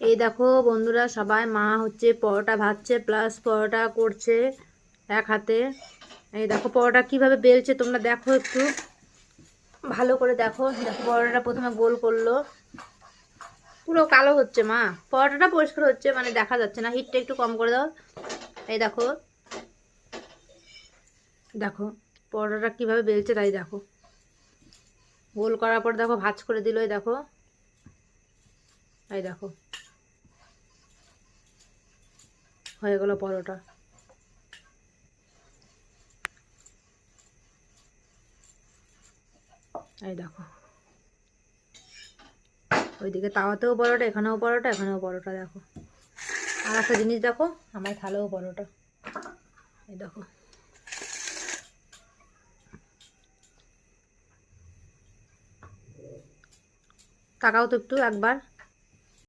এই দেখো বন্ধুরা, সবাই মা হচ্ছে পরোটা ভাজছে প্লাস পরোটা করছে এক হাতে। এই দেখো পরোটা কিভাবে বেলছে, তোমরা দেখো একটু ভালো করে দেখো। দেখো পরোটাটা প্রথমে গোল করলো, পুরো কালো হচ্ছে মা। পরোটাটা পরিষ্কার হচ্ছে, মানে দেখা যাচ্ছে না, হিটটা একটু কম করে দাও। এই দেখো দেখো পরোটাটা কিভাবে বেলছে, তাই দেখো। গোল করার পর দেখো ভাঁজ করে দিল, এই দেখো। এই দেখো হয়ে গেল পরোটা। এই দেখো ওইদিকে তাওয়াতেও পরোটা, এখানেও পরোটা, এখানেও পরোটা। দেখো আর একটা জিনিস দেখো, আমার থালেও পরোটা। এই দেখো তাকাও তো একটু একবার।